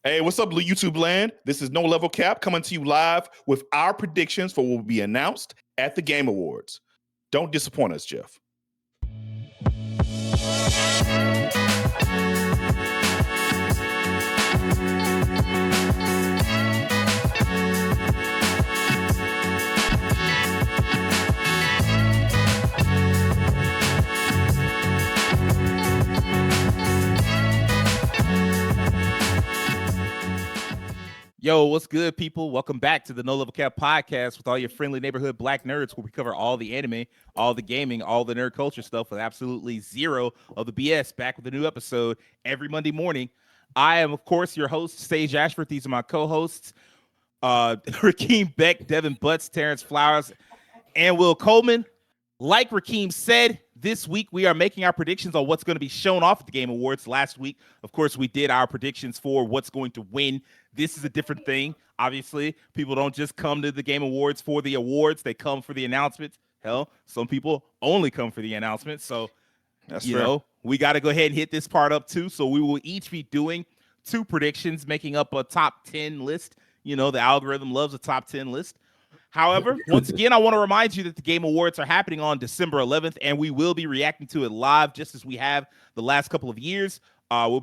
Hey, what's up, YouTube land? This is No Level Cap coming to you live with our predictions for what will be announced at the Game Awards. Don't disappoint us, Jeff. Yo, what's good, people? Welcome back to the No Level Cap podcast with all your friendly neighborhood black nerds, where we cover all the anime, all the gaming, all the nerd culture stuff with absolutely zero of the BS. Back with a new episode every Monday morning. I am, of course, your host, Sage Ashford. These are my co-hosts, Rakeem Beck, Devin Butts, Terrence Flowers, and Will Coleman. Like Rakeem said, this week we are making our predictions on what's going to be shown off at the Game Awards. Last week, of course, we did our predictions for what's going to win. This is a different thing. Obviously, people don't just come to the Game Awards for the awards. They come for the announcements. Hell, some people only come for the announcements. So, you know, we got to go ahead and hit this part up too. So we will each be doing two predictions, making up a top 10 list. You know, the algorithm loves a top 10 list. However, once again, I want to remind you that the Game Awards are happening on December 11th, and we will be reacting to it live just as we have the last couple of years. We'll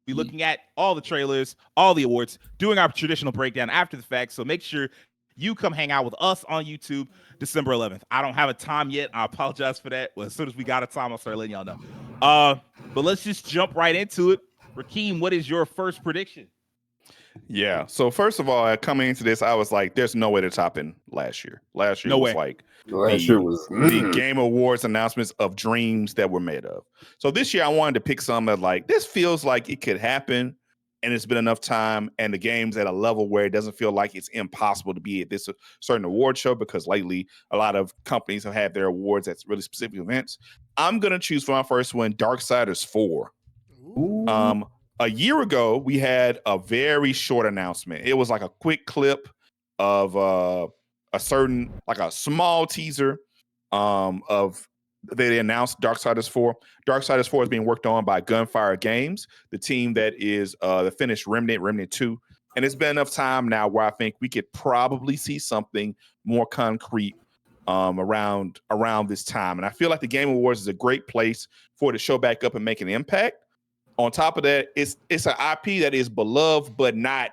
be looking at all the trailers, all the awards, doing our traditional breakdown after the fact. So make sure you come hang out with us on YouTube December 11th. I don't have a time yet. I apologize for that. Well, as soon as we got a time, I'll start letting y'all know. But let's just jump right into it. Rakeem, what is your first prediction? Yeah. So first of all, coming into this, I was like, "There's no way to top in last year." Last year No was way. like Last year was the Game Awards announcements of dreams that were made of. So this year, I wanted to pick something that like this feels like it could happen, and it's been enough time, and the game's at a level where it doesn't feel like it's impossible to be at this certain award show, because lately a lot of companies have had their awards at really specific events. I'm gonna choose for my first one, Darksiders 4. Ooh. A year ago, we had a very short announcement. It was like a quick clip of a certain, like a small teaser of they announced Darksiders 4. Darksiders 4 is being worked on by Gunfire Games, the team that is the finished Remnant 2. And it's been enough time now where I think we could probably see something more concrete around this time. And I feel like the Game Awards is a great place for it to show back up and make an impact. On top of that, it's an IP that is beloved, but not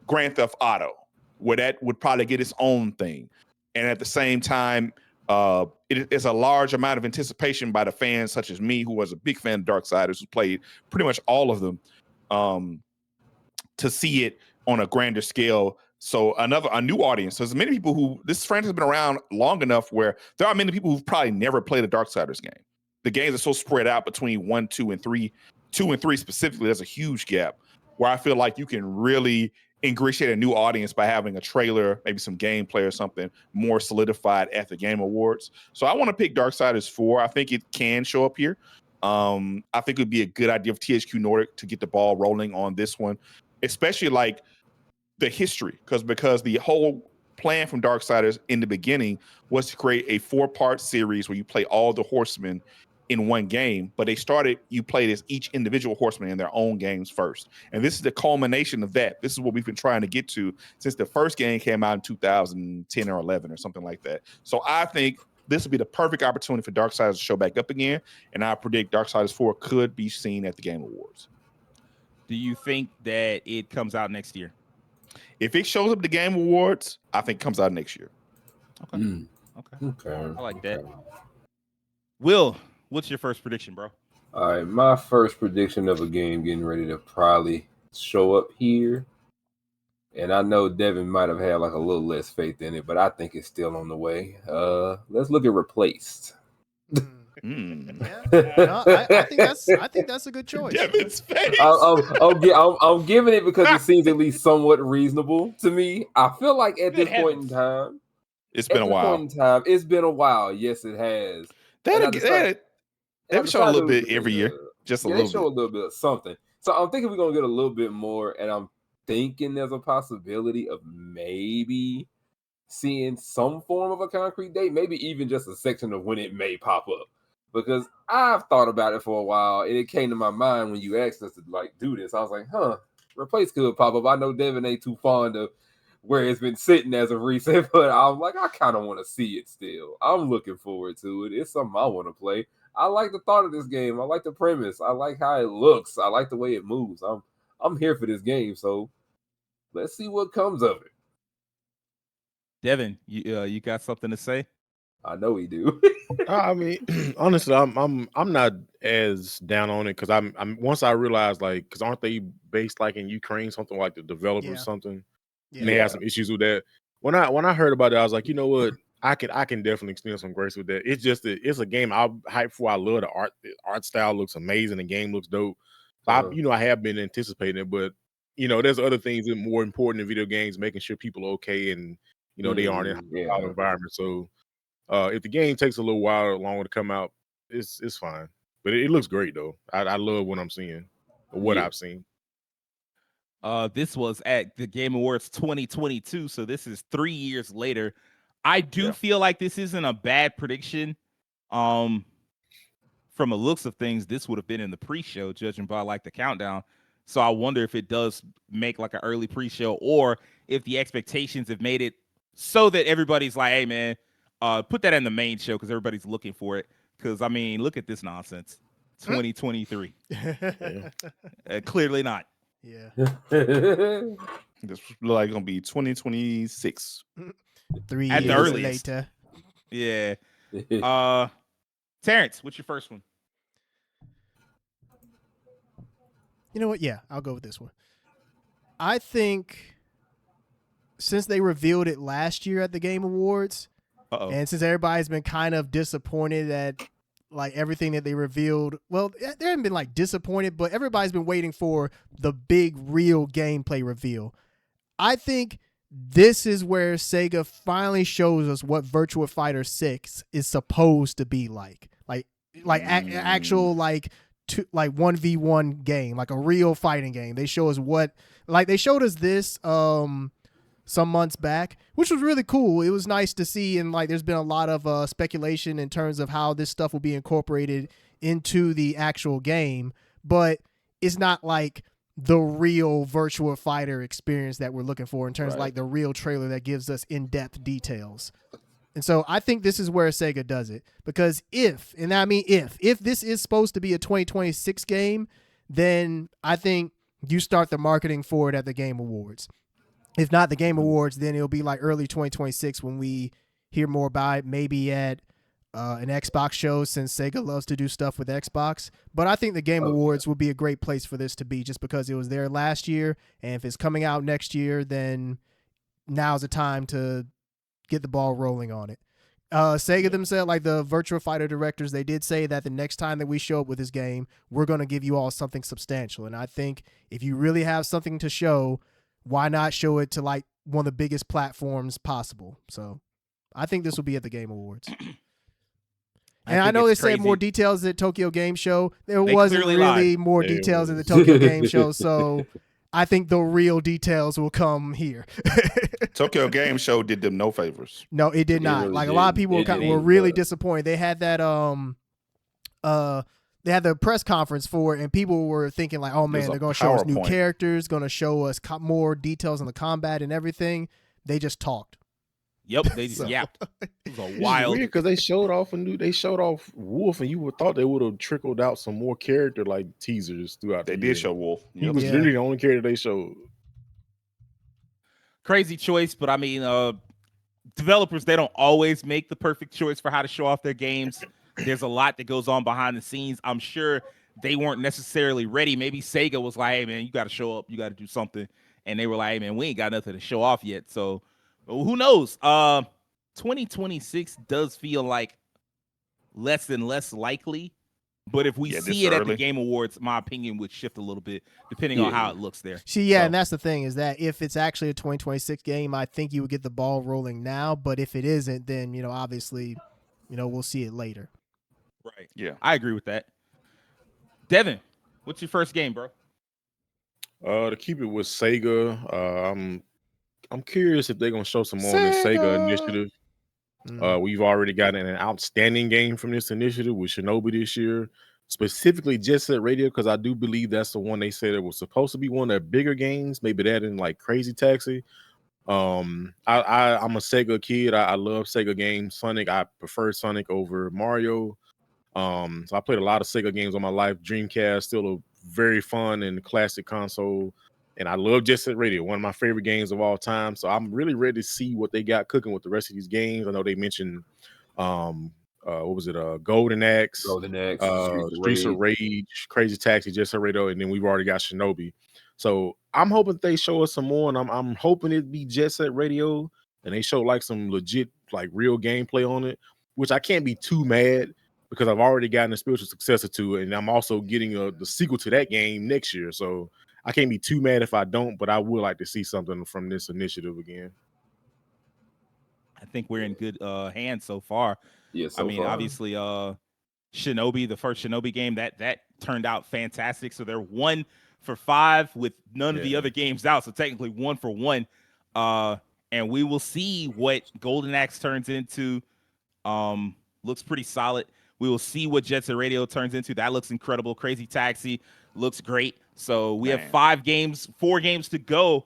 Grand Theft Auto, where that would probably get its own thing. And at the same time, it is a large amount of anticipation by the fans, such as me, who was a big fan of Darksiders, who played pretty much all of them, to see it on a grander scale. So a new audience. So there's many people who, this franchise has been around long enough where there are many people who've probably never played a Darksiders game. The games are so spread out between 1, 2, and 3. 2 and 3 specifically, there's a huge gap where I feel like you can really ingratiate a new audience by having a trailer, maybe some gameplay or something more solidified at the Game Awards. So I want to pick Darksiders 4. I think it can show up here. I think it would be a good idea for THQ Nordic to get the ball rolling on this one, especially like the history, because the whole plan from Darksiders in the beginning was to create a 4-part series where you play all the horsemen in one game, but they started, you played as each individual horseman in their own games first. And this is the culmination of that. This is what we've been trying to get to since the first game came out in 2010 or 11 or something like that. So I think this would be the perfect opportunity for Darksiders to show back up again. And I predict Darksiders 4 could be seen at the Game Awards. Do you think that it comes out next year? If it shows up at the Game Awards, I think it comes out next year. Okay. I like that. Will, what's your first prediction, bro? All right, my first prediction of a game getting ready to probably show up here. And I know Devin might have had like a little less faith in it, but I think it's still on the way. Let's look at Replaced. I think that's a good choice. Devin's face. I'm giving it because it seems at least somewhat reasonable to me. I feel like at this point in time, it's been a while. It's been a while. Yes, it has. They show a little bit every year. Just a little bit. They show a little bit of something. So I'm thinking we're going to get a little bit more, and I'm thinking there's a possibility of maybe seeing some form of a concrete date, maybe even just a section of when it may pop up. Because I've thought about it for a while, and it came to my mind when you asked us to like do this. I was like, replace could pop up. I know Devin ain't too fond of where it's been sitting as of recent, but I'm like, I kind of want to see it still. I'm looking forward to it. It's something I want to play. I like the thought of this game. I like the premise. I like how it looks. I like the way it moves. I'm here for this game. So let's see what comes of it. Devin, you got something to say? I know he do. I mean, honestly, I'm not as down on it because I'm once I realized like because aren't they based like in Ukraine, something like the developer or Yeah. something, Yeah. and they had some issues with that. When I heard about it, I was like, you know what, I can definitely extend some grace with that. It's just it's a game I'm hyped for. I love the art. The art style looks amazing. The game looks dope. So I have been anticipating it, but there's other things that are more important in video games, making sure people are okay and they aren't in a hostile environment. So. If the game takes a little while longer to come out, it's fine. But it looks great though. I love what I'm seeing, or what I've seen. This was at the Game Awards 2022, so this is 3 years later. I do feel like this isn't a bad prediction. From the looks of things, this would have been in the pre-show, judging by like the countdown. So I wonder if it does make like an early pre-show, or if the expectations have made it so that everybody's like, hey man, put that in the main show because everybody's looking for it. Because I mean, look at this nonsense. 2023. Clearly not. Yeah. This look like gonna be 2026. 3 At the years earliest. later. Yeah. Terrence, what's your first one? You know what? Yeah, I'll go with this one. I think since they revealed it last year at the Game Awards, and since everybody's been kind of disappointed at like everything that they revealed, well, they haven't been like disappointed, but everybody's been waiting for the big real gameplay reveal. I think this is where Sega finally shows us what Virtua Fighter 6 is supposed to be like. Actual like 1v1 game, like a real fighting game. They show us they showed us this some months back, which was really cool. It was nice to see, and like there's been a lot of speculation in terms of how this stuff will be incorporated into the actual game, but it's not like the real Virtua Fighter experience that we're looking for in terms of like the real trailer that gives us in-depth details. And so I think this is where Sega does it, because if this is supposed to be a 2026 game, then I think you start the marketing for it at the Game Awards. If not the Game Awards, then it'll be like early 2026 when we hear more about it, maybe at an Xbox show, since Sega loves to do stuff with Xbox. But I think the Game Awards would be a great place for this to be, just because it was there last year. And if it's coming out next year, then now's the time to get the ball rolling on it. Sega themselves, like the Virtua Fighter directors, they did say that the next time that we show up with this game, we're going to give you all something substantial. And I think if you really have something to show, why not show it to like one of the biggest platforms possible? So I think this will be at the Game Awards. And I know they said more details at Tokyo Game Show. There wasn't really more details at the Tokyo Game Show, so I think the real details will come here. Tokyo Game Show did them no favors. No, it did not. Really like a lot of people were really disappointed. They had that they had the press conference for it, and people were thinking like, oh man, they're going to show us new characters, going to show us more details on the combat and everything. They just talked. Yep, they just yapped. It was a wild. Because they showed off Wolf, and you would thought they would have trickled out some more character like teasers throughout. They did show Wolf. He was literally the only character they showed. Crazy choice, but I mean, developers, they don't always make the perfect choice for how to show off their games. There's a lot that goes on behind the scenes. I'm sure they weren't necessarily ready. Maybe Sega was like, hey man, you got to show up, you got to do something, and they were like, hey man, we ain't got nothing to show off yet. So who knows? 2026 does feel like less and less likely, but if we see it at the Game Awards, my opinion would shift a little bit depending on how it looks there. And that's the thing, is that if it's actually a 2026 game, I think you would get the ball rolling now, but if it isn't, then obviously we'll see it later. Right. Yeah, I agree with that. Devin, what's your first game, bro? To keep it with Sega, I'm curious if they're gonna show some more on this Sega initiative. We've already gotten an outstanding game from this initiative with Shinobi this year. specifically Jet Set Radio, because I do believe that's the one they said it was supposed to be one of their bigger games. Maybe that in like Crazy Taxi. I'm a Sega kid. I love Sega games. Sonic, I prefer Sonic over Mario. So I played a lot of Sega games on my life. Dreamcast, still a very fun and classic console. And I love Jet Set Radio, one of my favorite games of all time. So I'm really ready to see what they got cooking with the rest of these games. I know they mentioned what was it? Golden Axe, Streets of Rage, Crazy Taxi, Jet Set Radio, and then we've already got Shinobi. So I'm hoping they show us some more, and I'm hoping it be Jet Set Radio, and they show like some legit, like real gameplay on it, which I can't be too mad because I've already gotten a spiritual successor to it, and I'm also getting the sequel to that game next year. So I can't be too mad if I don't, but I would like to see something from this initiative again. I think we're in good hands so far. Yeah, I mean, obviously, Shinobi, the first Shinobi game, that turned out fantastic. So they're 1 for 5 with none of the other games out. So technically 1 for 1. And we will see what Golden Axe turns into. Looks pretty solid. We will see what Jet Set Radio turns into. That looks incredible. Crazy Taxi looks great. So we have 4 games to go.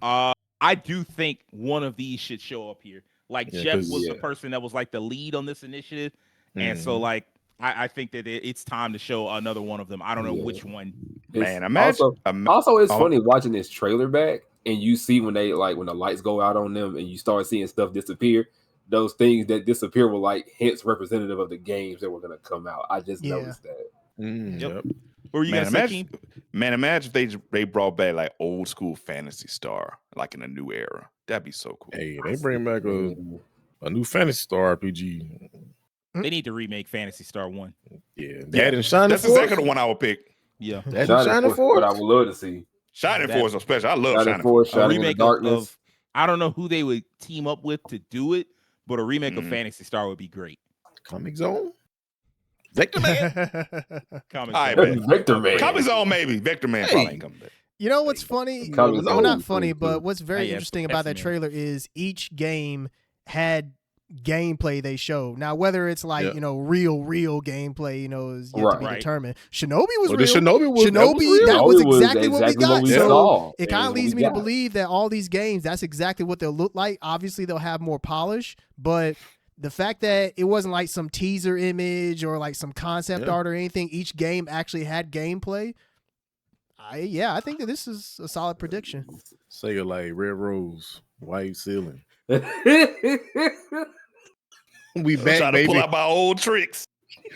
I do think one of these should show up here. Like Jeff was the person that was like the lead on this initiative. And so like I think that it's time to show another one of them. I don't know which one. Man, imagine. Also, it's funny watching this trailer back and you see when they like when the lights go out on them and you start seeing stuff disappear. Those things that disappear were like hints representative of the games that were going to come out. I just noticed that. Yep. What were you gonna say, imagine if they brought back like old school Phantasy Star, like in a new era. That'd be so cool. Hey, they bring back a new Phantasy Star RPG. They need to remake Phantasy Star 1. Yeah, that and Shining Force. That's exactly the one I would pick. Yeah, that's Shining Force. But I would love to see Shining Force, especially. I love Shining Force. A remake of I don't know who they would team up with to do it, but a remake of Phantasy Star would be great. Comic Zone. Vector Man. Vector Man. Comic Zone, maybe. Vector Man probably ain't coming back. You know what's funny? Well, not funny, but what's very interesting about that trailer is each game had gameplay they showed. Now, whether it's like real gameplay, is yet to be determined. Shinobi was real. That was exactly what we got. So it kind of leads me to believe that all these games, that's exactly what they'll look like. Obviously, they'll have more polish, but the fact that it wasn't like some teaser image or like some concept art or anything, each game actually had gameplay. I think that this is a solid prediction. Sega like Red Rose, White Ceiling. We back, trying to pull out my old tricks.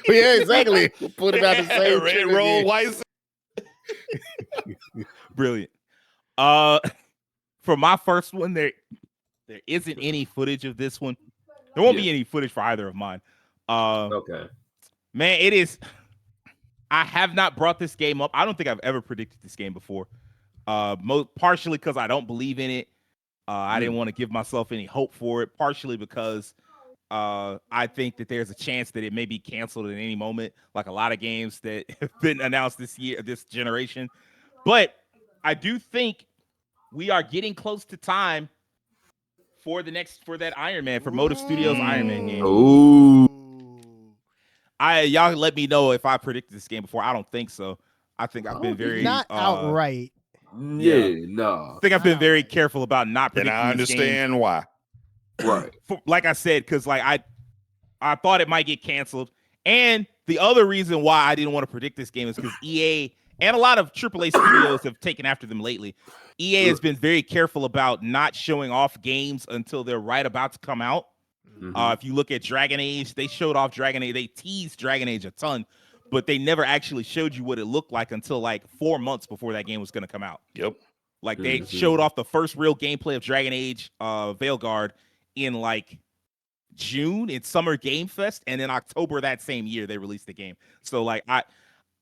Yeah, exactly. We'll put it out the same Red Rose, White Ceiling. Brilliant. For my first one, there isn't any footage of this one. There won't be any footage for either of mine. Okay. Man, it is. I have not brought this game up. I don't think I've ever predicted this game before. Partially because I don't believe in it. I didn't want to give myself any hope for it. Partially because I think that there's a chance that it may be canceled at any moment, like a lot of games that have been announced this generation. But I do think we are getting close to time for that Iron Man, for Motive Studios Iron Man game. Ooh. Y'all let me know if I predicted this game before. I don't think so. I think I've been very not outright. No. I think I've been very careful about not predicting. And I understand why. Right. Like I said, because like I thought it might get canceled, and the other reason why I didn't want to predict this game is because EA and a lot of AAA studios have taken after them lately. EA has been very careful about not showing off games until they're right about to come out. If you look at Dragon Age, they showed off Dragon Age. They teased Dragon Age a ton, but they never actually showed you what it looked like until like 4 months before that game was going to come out. Yep. Like they showed off the first real gameplay of Dragon Age Veilguard in like June in Summer Game Fest, and in October that same year they released the game. So like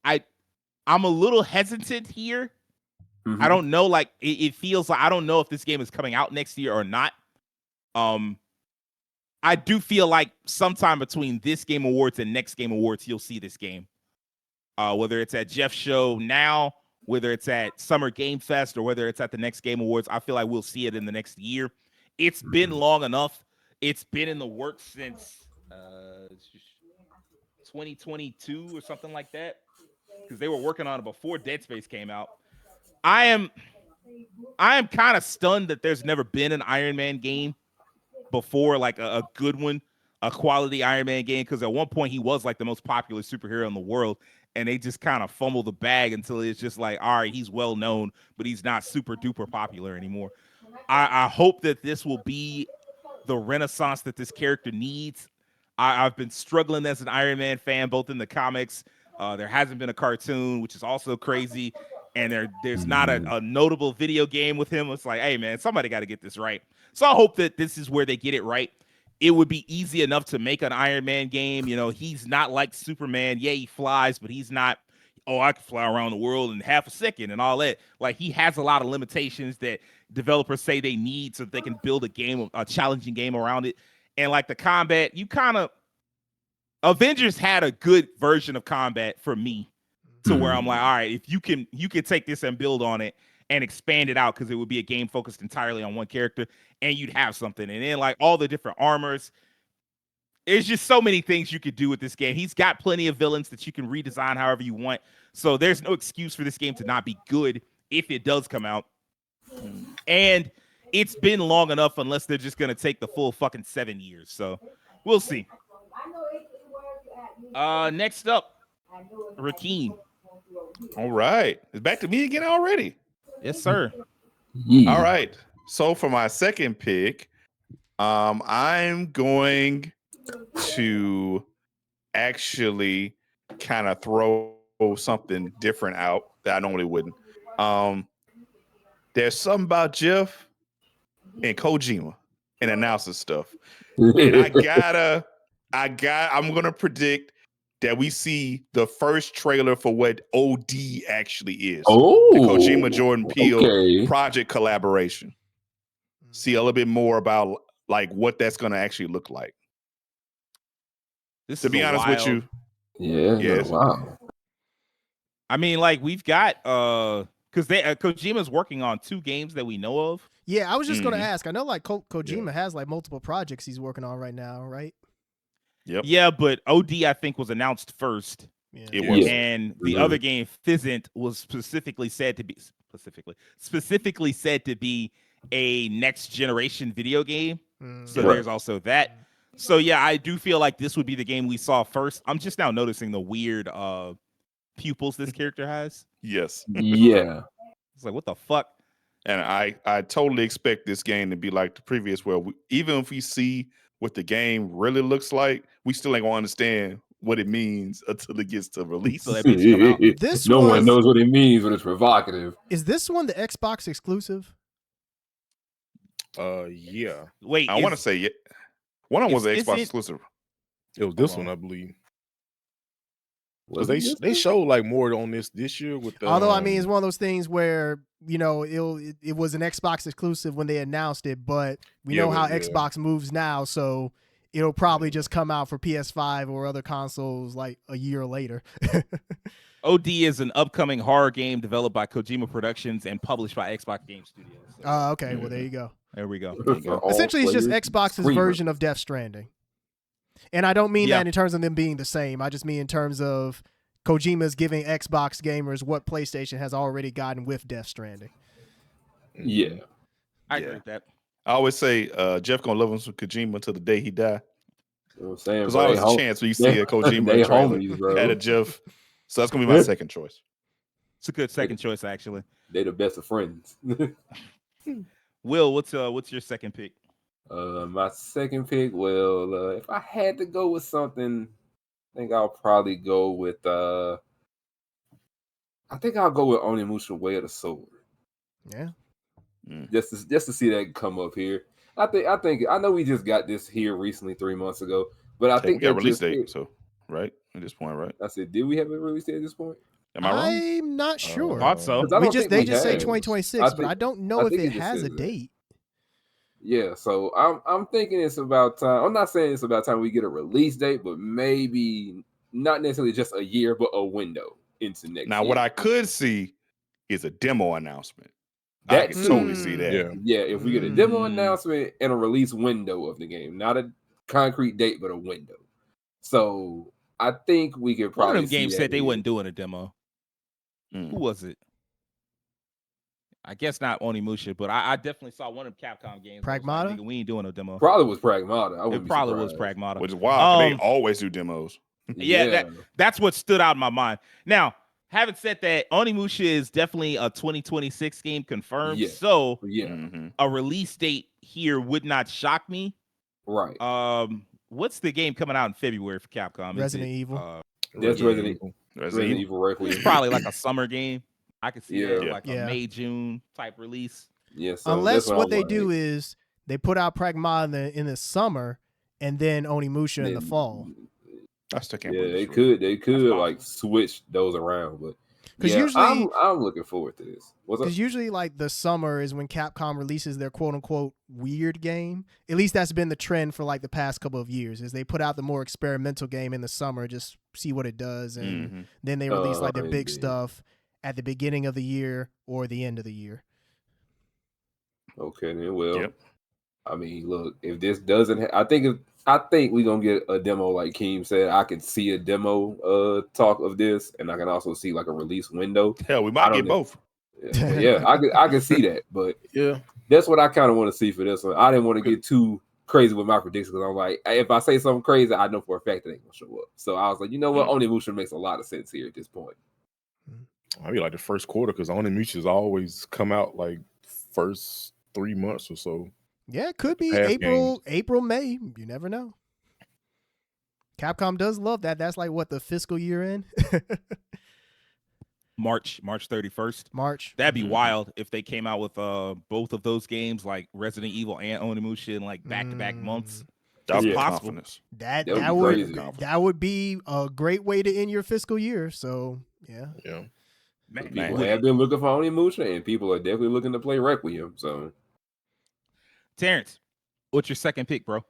I'm a little hesitant here. I don't know, like it feels like I don't know if this game is coming out next year or not. I do feel like sometime between this Game Awards and next Game Awards, you'll see this game. Whether it's at Jeff's show now, whether it's at Summer Game Fest, or whether it's at the next Game Awards, I feel like we'll see it in the next year. It's been long enough. It's been in the works 2022 or something like that, because they were working on it before Dead Space came out. I am kind of stunned that there's never been an Iron Man game before, like a good one, a quality Iron Man game, because at one point he was like the most popular superhero in the world, and they just kind of fumbled the bag until it's just like, all right, he's well known, but he's not super duper popular anymore. I hope that this will be the renaissance that this character needs. I've been struggling as an Iron Man fan, both in the comics. There hasn't been a cartoon, which is also crazy. And there's not a notable video game with him. It's like, hey, man, somebody got to get this right. So I hope that this is where they get it right. It would be easy enough to make an Iron Man game. You know, he's not like Superman. Yeah, he flies, but he's not, oh, I can fly around the world in half a second and all that. Like, he has a lot of limitations that developers say they need so they can build a challenging game around it. And like the combat, Avengers had a good version of combat for me, to where I'm like, all right, if you can take this and build on it and expand it out, because it would be a game focused entirely on one character, and you'd have something. And then like all the different armors, there's just so many things you could do with this game. He's got plenty of villains that you can redesign however you want. So there's no excuse for this game to not be good if it does come out. And it's been long enough, unless they're just going to take the full fucking 7 years. So we'll see. Next up, Rakeem. All right. It's back to me again already. Yes, sir. Yeah. All right. So for my second pick, I'm going to actually kind of throw something different out that I normally wouldn't. There's something about Jeff and Kojima and announcing stuff. And I'm gonna predict that we see the first trailer for what OD actually is. Oh, the Kojima Jordan Peele okay. project collaboration. See a little bit more about like what that's gonna actually look like. This To is be honest with you, yes. Wow. I mean, like, we've got because Kojima's working on 2 games that we know of. Yeah, I was just gonna ask. I know like Kojima has like multiple projects he's working on right now, right? Yep. Yeah, but OD I think was announced first. Yeah. It was. And the other game, Fizzant, was specifically said to be a next generation video game. So there's also that. So yeah, I do feel like this would be the game we saw first. I'm just now noticing the weird pupils this character has. Yes. Yeah. It's like, what the fuck? And I totally expect this game to be like the previous, where even if we see what the game really looks like, we still ain't gonna understand what it means until it gets to release. So that bitch come out. No one knows what it means, but it's provocative. Is this one the Xbox exclusive? Yeah. Wait, I want to say yeah. One of them was an Xbox exclusive. It was this one, I believe. Because they showed like more on this year with the. Although I mean, it's one of those things where it was an Xbox exclusive when they announced it, but we know how Xbox moves now, so it'll probably just come out for PS5 or other consoles like a year later. OD is an upcoming horror game developed by Kojima Productions and published by Xbox Game Studios. So. Okay, well there you go. There we go. Essentially, it's just Xbox's version of Death Stranding. And I don't mean that in terms of them being the same. I just mean in terms of Kojima's giving Xbox gamers what PlayStation has already gotten with Death Stranding. Yeah. I agree with that. I always say Jeff gonna love him some Kojima until the day he die. There's always a chance when you see a Kojima trailer at a Jeff. So that's gonna be my second choice. It's a good second choice, actually. They're the best of friends. Will, what's your second pick? My second pick, well, if I had to go with something, I think I'll probably go with Onimusha Way of the Sword. Yeah. Just to see that come up here. I think I know we just got this here recently 3 months ago, but I think we got a release date. So right at this point, right? I said, did we have a release date at this point? Am I wrong? I'm not sure. Thought so. They just say 2026, but I don't know if it has a date. Yeah, so I'm thinking it's about time. I'm not saying it's about time we get a release date, but maybe not necessarily just a year, but a window into next year. What I could see is a demo announcement. I can totally see that. Yeah, if we get a demo announcement and a release window of the game, not a concrete date, but a window. So I think we could One probably. of them games see said that they wasn't doing a demo. Who was it? I guess not Onimusha, but I definitely saw one of the Capcom games. Pragmata? Like, we ain't doing a demo. Probably was Pragmata. It probably was Pragmata. Which is wild. They always do demos. Yeah, that's what stood out in my mind. Now, having said that, Onimusha is definitely a 2026 game confirmed. Yeah. So Yeah. A release date here would not shock me. Right. What's the game coming out in February for Capcom? Resident Evil. That's Resident Evil Requiem. It's probably like a summer game. I could see that, like Yeah. a May, June type release. Yeah. So unless what they do is they put out Pragmata in the summer and then Onimusha in the fall. I still can't. Yeah, they could like switch those around, but because yeah, usually I'm looking forward to this. Because usually, like the summer is when Capcom releases their quote unquote weird game. At least that's been the trend for like the past couple of years. Is they put out the more experimental game in the summer, just see what it does, and then they release like their big stuff at the beginning of the year or the end of the year. Okay, then I mean, look, if this doesn't, I think we're gonna get a demo like Keem said. I can see a demo talk of this, and I can also see like a release window. Hell, we might get both. Yeah, I can see that, but yeah, that's what I kind of want to see for this one. I didn't want to get too crazy with my predictions because I'm like, if I say something crazy, I know for a fact it ain't gonna show up. So I was like, you know what, Onimusha makes a lot of sense here at this point. I mean, like the first quarter because Onimusha's always come out like first 3 months or so. Yeah, it could be April, May. You never know. Capcom does love that. That's like what the fiscal year end. March 31st. March. That'd be wild if they came out with both of those games, like Resident Evil and Onimusha, in like back-to-back months. That's possible. That would be a great way to end your fiscal year. So yeah. People have been looking for Onimusha, and people are definitely looking to play Requiem. So, Terrence, what's your second pick, bro?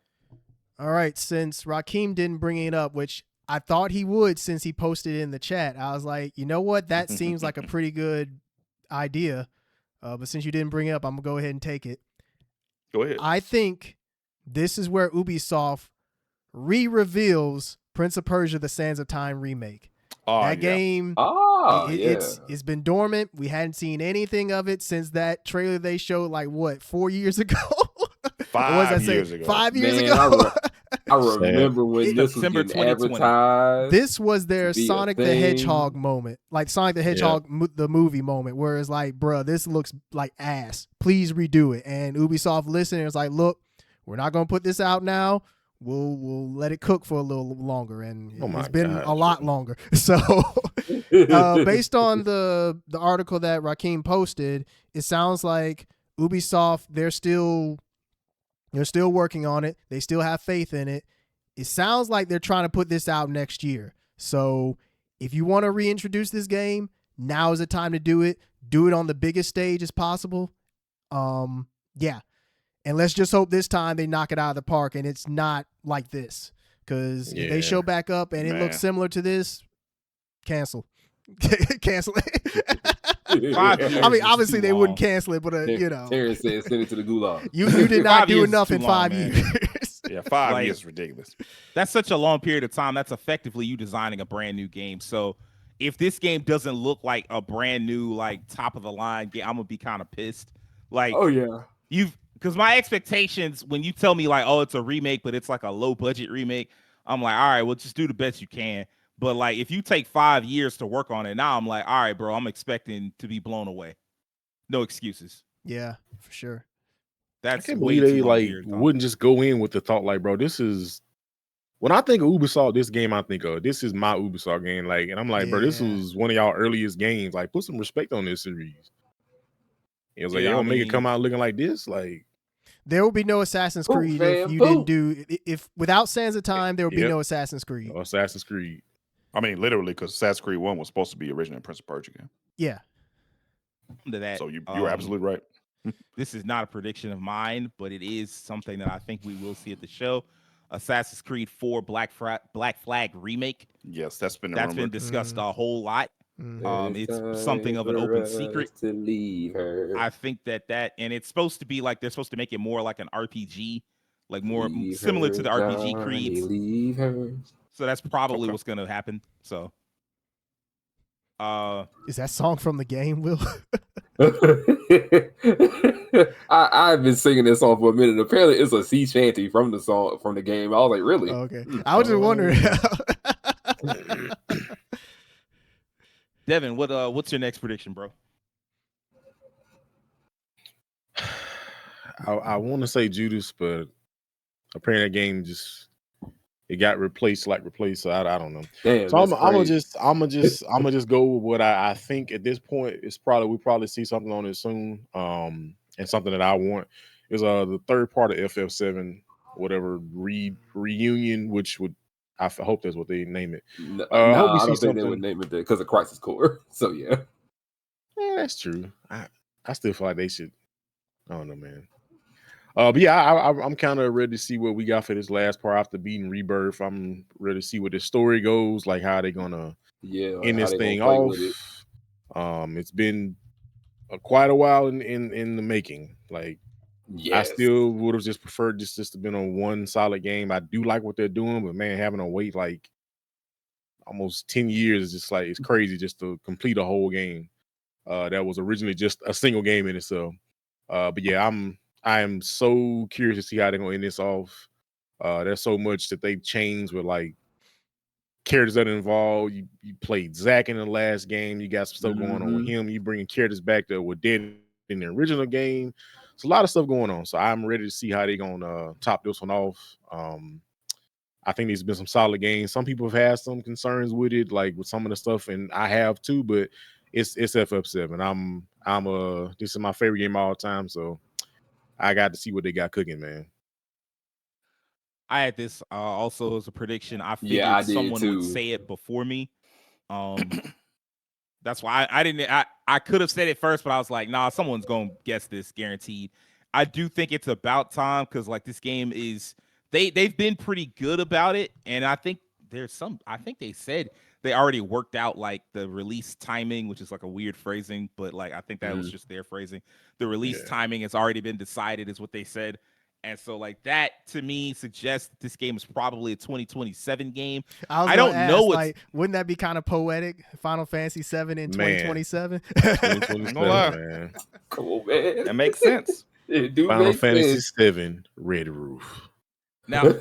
All right, since Rakeem didn't bring it up, which I thought he would since he posted it in the chat, I was like, you know what? That seems like a pretty good idea. But since you didn't bring it up, I'm going to go ahead and take it. Go ahead. I think this is where Ubisoft re-reveals Prince of Persia: The Sands of Time remake. That game, it's been dormant. We hadn't seen anything of it since that trailer they showed, like, what, 4 years ago? 5 years ago. 5 years ago. I remember when this was getting advertised. This was their Sonic the Hedgehog moment. Like Sonic the Hedgehog, the movie moment, where it's like, bruh, this looks like ass. Please redo it. And Ubisoft listened and was like, look, we're not going to put this out now. We'll let it cook for a little longer, and it's been a lot longer. So, based on the article that Rakeem posted, it sounds like Ubisoft they're still working on it. They still have faith in it. It sounds like they're trying to put this out next year. So, if you want to reintroduce this game, now is the time to do it. Do it on the biggest stage as possible. Yeah. And let's just hope this time they knock it out of the park and it's not like this. Because if they show back up and it looks similar to this, cancel. Cancel it. I mean, obviously they wouldn't cancel it, but you know. Terrence said send it to the gulag. You did not do enough in 5 years. Yeah, 5 years is ridiculous. That's such a long period of time. That's effectively you designing a brand new game. So if this game doesn't look like a brand new, like top of the line game, I'm gonna be kind of pissed. Like, oh yeah, because my expectations when you tell me like, oh, it's a remake, but it's like a low budget remake, I'm like, all right, well, just do the best you can. But like, if you take 5 years to work on it, now I'm like, all right, bro, I'm expecting to be blown away. No excuses. Yeah, for sure. I can't believe they like wouldn't just go in with the thought like, bro, this is when I think of Ubisoft, this game I think of, this is my Ubisoft game. Like, and I'm like, bro, this was one of y'all earliest games. Like, put some respect on this series. It was like, you don't make it come out looking like this. Like, there will be no Assassin's Creed if you didn't do if without Sands of Time, there will be no Assassin's Creed. No Assassin's Creed. I mean, literally, because Assassin's Creed 1 was supposed to be original Prince of Persia game. Yeah. To that, so you're absolutely right. This is not a prediction of mine, but it is something that I think we will see at the show. Assassin's Creed 4 Black Flag remake. Yes, that's been discussed a whole lot. It's something of an open secret to leave her. I think that and it's supposed to be like they're supposed to make it more like an RPG, like more similar to the RPG Creeds. Leave her. So that's probably what's gonna happen. So is that song from the game, Will? I've been singing this song for a minute. Apparently, it's a sea shanty from the song from the game. I was like, really? Oh, okay. I was just wondering. Devin, what's your next prediction, bro? I want to say Judas, but apparently that game it got replaced. So I don't know. Damn, so I'm gonna just go with what I think at this point. We'll probably see something on it soon. And something that I want is the third part of FF7, whatever reunion, which would I hope that's what they name it. I don't think they would name it because of Crisis Core. So yeah, that's true. I still feel like they should. I don't know, man. But yeah, I'm kind of ready to see what we got for this last part after beating Rebirth. I'm ready to see where the story goes, like how they gonna end this thing off. It's been quite a while in the making. Like, yes. I still would have just preferred just to been on one solid game. I do like what they're doing, but man, having to wait like almost 10 years is just like it's crazy just to complete a whole game. That was originally just a single game in itself. But yeah, I am so curious to see how they're gonna end this off. There's so much that they've changed with like characters that are involved. You played Zack in the last game. You got some stuff going on with him. You bringing characters back that were dead in the original game. It's a lot of stuff going on. So I'm ready to see how they're gonna top this one off. I think there's been some solid games. Some people have had some concerns with it, like with some of the stuff, and I have too. But it's FF7. This is my favorite game of all time. So I got to see what they got cooking, man. I had this also as a prediction. I figured someone would say it before me. That's why I didn't. I could have said it first, but I was like, nah, someone's gonna guess this guaranteed. I do think it's about time because like this game is they've been pretty good about it, and I think they said they already worked out like the release timing, which is like a weird phrasing, but like I think that was just their phrasing. The release timing has already been decided, is what they said. And so like that to me suggests that this game is probably a 2027 game. I don't know like, wouldn't that be kind of poetic? Final Fantasy 7 in 2027? 2027, man. Come on, man. That makes sense. Final Fantasy 7 Red Roof. Now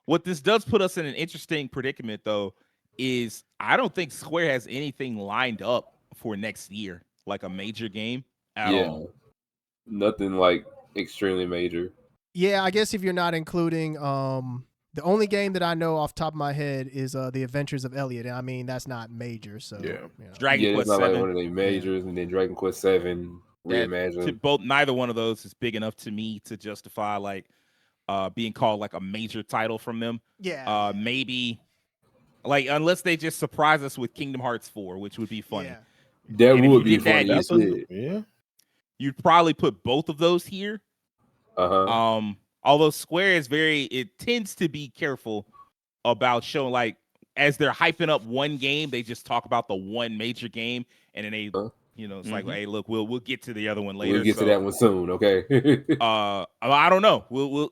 what this does put us in an interesting predicament though is I don't think Square has anything lined up for next year, like a major game at all. Nothing like extremely major. Yeah, I guess if you're not including the only game that I know off the top of my head is The Adventures of Elliot. I mean, that's not major. So Dragon Quest 7. Like one of the majors, and then Dragon Quest 7 reimagined. Neither one of those is big enough to me to justify like being called like a major title from them. Yeah. Maybe like unless they just surprise us with Kingdom Hearts 4, which would be funny. Yeah. That would be funny. Yeah. You'd probably put both of those here. Although Square is it tends to be careful about showing like as they're hyping up one game, they just talk about the one major game, and then they it's like, hey, look, we'll get to the other one later. We'll get to that one soon, okay? I don't know.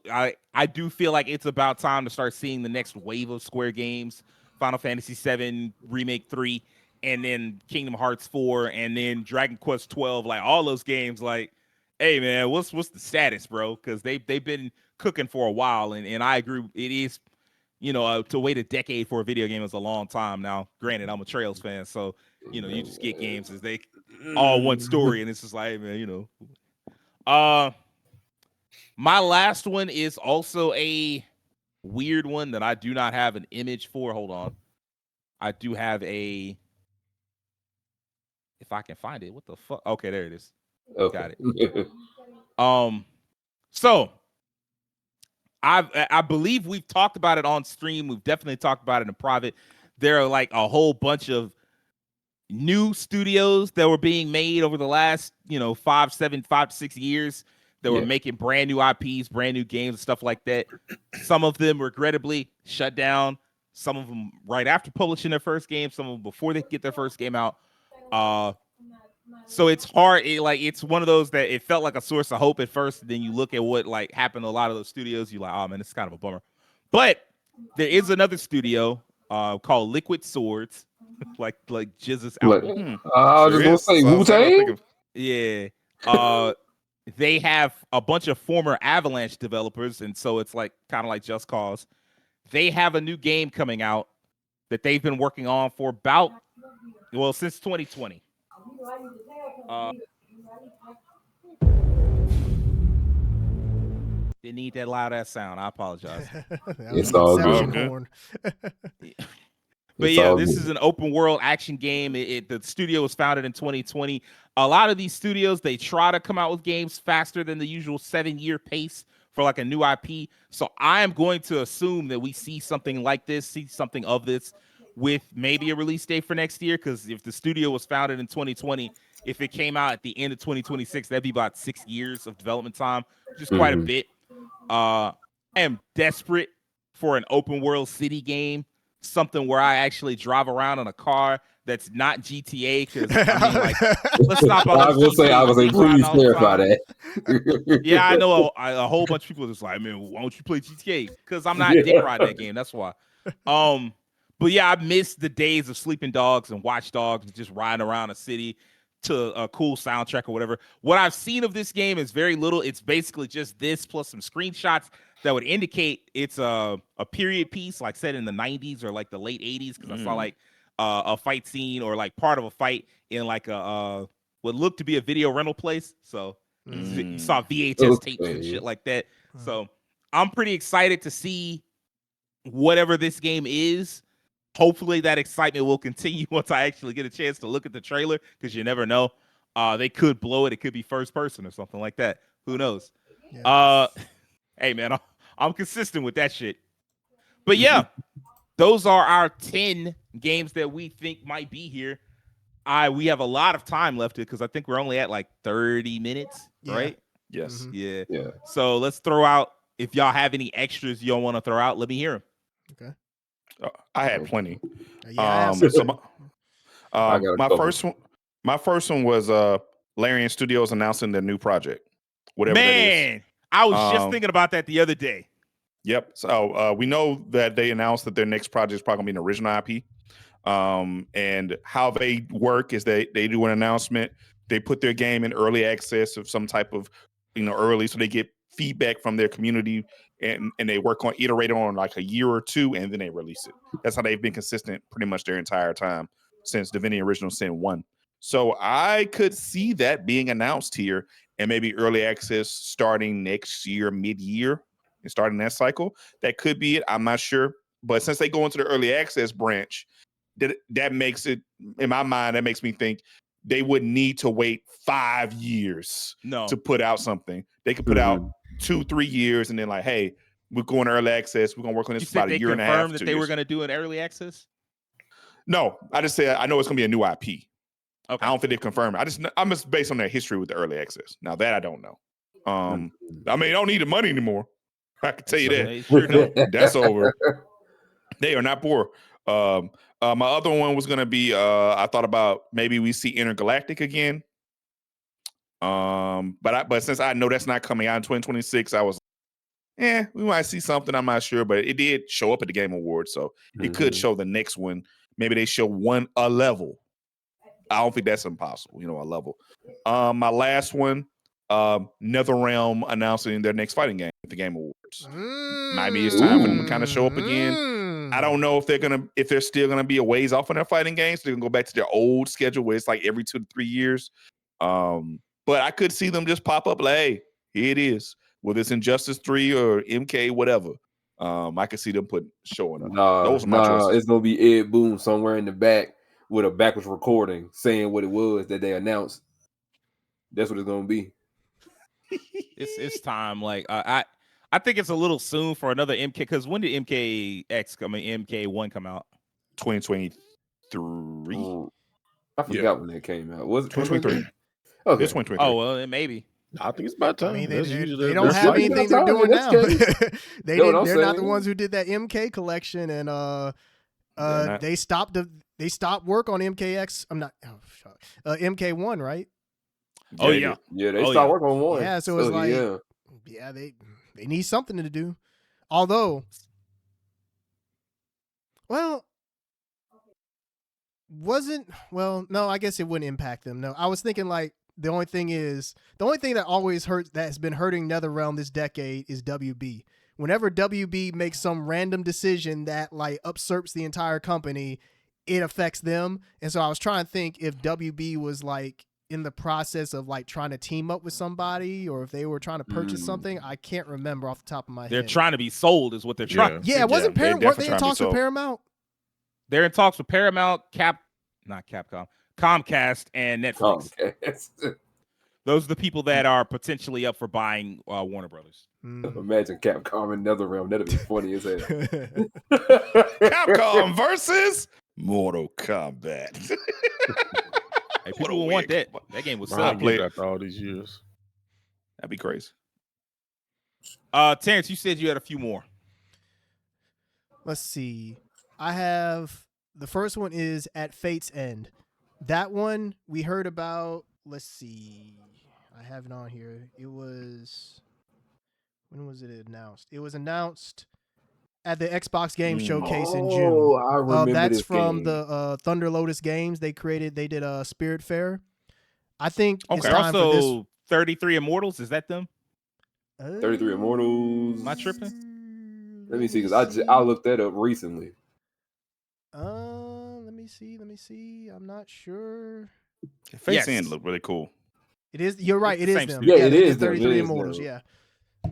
I do feel like it's about time to start seeing the next wave of Square games, Final Fantasy 7 Remake 3. And then Kingdom Hearts 4, and then Dragon Quest 12, like all those games, like, hey man, what's the status, bro? Because they've been cooking for a while, and I agree, it is, to wait a decade for a video game is a long time. Now, granted, I'm a Trails fan, so you just get games as they all one story, and it's just like, hey, man, my last one is also a weird one that I do not have an image for. Hold on, I do have a. If I can find it, what the fuck? Okay, there it is. Okay. Got it. So I believe we've talked about it on stream. We've definitely talked about it in private. There are like a whole bunch of new studios that were being made over the last, 5 to 6 years that were making brand new IPs, brand new games and stuff like that. Some of them regrettably shut down. Some of them right after publishing their first game. Some of them before they get their first game out. So it's hard. It's one of those that it felt like a source of hope at first. Then you look at what like happened to a lot of those studios. You're like, oh man, this is kind of a bummer. But there is another studio called Liquid Swords, like Jizz's Like, album. I was Sure just gonna is. say So I Wu was thinking Tang. of- Yeah. They have a bunch of former Avalanche developers, and so it's like kind of like Just Cause. They have a new game coming out that they've been working on for since 2020. Didn't need that loud ass sound. I apologize. That It's was all the Inception good. horn. But It's yeah, all this good. is an open world action game. The studio was founded in 2020. A lot of these studios, they try to come out with games faster than the usual 7-year pace for like a new IP. So I am going to assume that we see something like this, see something of this with maybe a release date for next year. Because if the studio was founded in 2020, if it came out at the end of 2026, that'd be about 6 years of development time, which is quite a bit. I am desperate for an open world city game, something where I actually drive around in a car that's not GTA. Because I mean, like, let's stop all I those was gonna say, GTA please all the clarify time. that. Yeah, I know a whole bunch of people just like, man, why don't you play GTA? Because I'm not dick riding that game. That's why. But yeah, I miss the days of Sleeping Dogs and Watch Dogs and just riding around a city to a cool soundtrack or whatever. What I've seen of this game is very little. It's basically just this plus some screenshots that would indicate it's a period piece, like set in the 90s or like the late 80s, because I saw like a fight scene or like part of a fight in like a what looked to be a video rental place. So you saw VHS tapes and shit like that. So I'm pretty excited to see whatever this game is. Hopefully that excitement will continue once I actually get a chance to look at the trailer, because you never know. They could blow it. It could be first person or something like that. Who knows? Yeah. Hey, man, I'm consistent with that shit. But yeah, those are our 10 games that we think might be here. We have a lot of time left because I think we're only at like 30 minutes, right? Yes. Yeah. Yeah. So let's throw out, if y'all have any extras y'all want to throw out, let me hear them. Okay. I had plenty. Yeah, I have some. So I got a my couple. first one was Larian Studios announcing their new project, whatever that is. Man, I was just thinking about that the other day. Yep. So we know that they announced that their next project is probably gonna be an original IP. And how they work is they do an announcement. They put their game in early access of some type of, early, so they get feedback from their community, and they work on iterate on like a year or two, and then they release it. That's how they've been consistent pretty much their entire time since Divinity Original Sin 1. So I could see that being announced here, and maybe early access starting next year, mid-year, and starting that cycle. That could be it. I'm not sure. But since they go into the early access branch, that makes it, in my mind, that makes me think they would need to wait 5 years to put out something. They could put out 2-3 years and then like, hey, we're going early access. We're going to work on this for about a year and a half. You said they confirmed that they were going to do an early access? No, I just said I know it's going to be a new IP. Okay. I don't think they've confirmed it. I'm just based on their history with the early access. Now that I don't know. I mean, they don't need the money anymore. I can tell you that. Sure that's over. They are not poor. My other one was gonna be I thought about maybe we see Intergalactic again. But since I know that's not coming out in 2026, I was we might see something. I'm not sure, but it did show up at the Game Awards, so it could show the next one. Maybe they show a level. I don't think that's impossible, a level. My last one, NetherRealm announcing their next fighting game at the Game Awards. Maybe it's time for them to kind of show up again. I don't know if they're still gonna be a ways off on their fighting games. They're gonna go back to their old schedule where it's like every 2 to 3 years. But I could see them just pop up like, hey, here it is. Whether it's Injustice 3 or MK, whatever. I could see them showing up. Those are my choices. It's gonna be Ed Boon somewhere in the back with a backwards recording saying what it was that they announced. That's what it's gonna be. It's time. Like I think it's a little soon for another MK, because when did MK1 come out? 2023. I forgot when that came out. Was it 2023? Okay. It's 2023. Oh well, maybe. I think it's about time. I mean, That's they don't have anything they're doing now. They're not the ones who did that MK collection, and they stopped work on MKX. MK1, right? Oh yeah, they stopped working on 1. Yeah, so it's like, they need something to do. Although Well, no, I guess it wouldn't impact them. No, I was thinking like the only thing that always hurts, that has been hurting NetherRealm this decade, is WB. Whenever WB makes some random decision that like usurps the entire company, it affects them. And so I was trying to think if WB was like in the process of like trying to team up with somebody, or if they were trying to purchase something. I can't remember off the top of my head. They're trying to be sold is what they're trying. Yeah, weren't they in talks with Paramount? They're in talks with Paramount, Comcast, and Netflix. Those are the people that are potentially up for buying Warner Brothers. Imagine Capcom and NetherRealm. That'd be funny as hell. Capcom versus Mortal Kombat. Hey, people will want that. That game was so played after all these years. That'd be crazy. Terrence, you said you had a few more. Let's see. I have the first one is At Fate's End. That one we heard about. Let's see. I have it on here. It was, when was it announced? It was announced at the Xbox Game Showcase in June. Oh, I remember that's this from game. the Thunder Lotus Games. They did a Spirit Fair. I think Okay. it's time also, for this. 33 Immortals, is that them? 33 Immortals. Am I tripping? Let me see, because I looked that up recently. Let me see. I'm not sure. Face End looked really cool. It is. You're right. It is them. Yeah, it they is did 33 them. Immortals. Yeah.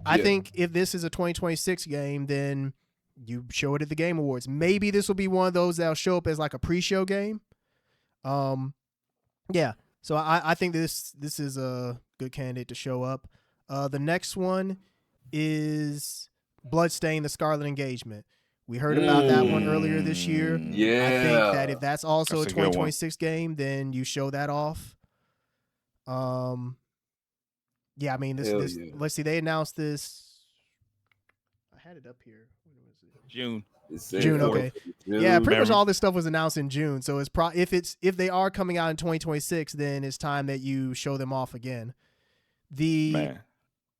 I think if this is a 2026 game, then you show it at the Game Awards. Maybe this will be one of those that'll show up as like a pre-show game. Yeah. So I think this is a good candidate to show up. The next one is Bloodstained: The Scarlet Engagement. We heard about that one earlier this year. Yeah. I think that if that's also That's a a good 2026 game, then you show that off. Yeah, I mean, this let's see, they announced this. I had it up here. When was it? June. June, okay. Yeah, pretty much all this stuff was announced in June. So it's if they are coming out in 2026, then it's time that you show them off again. The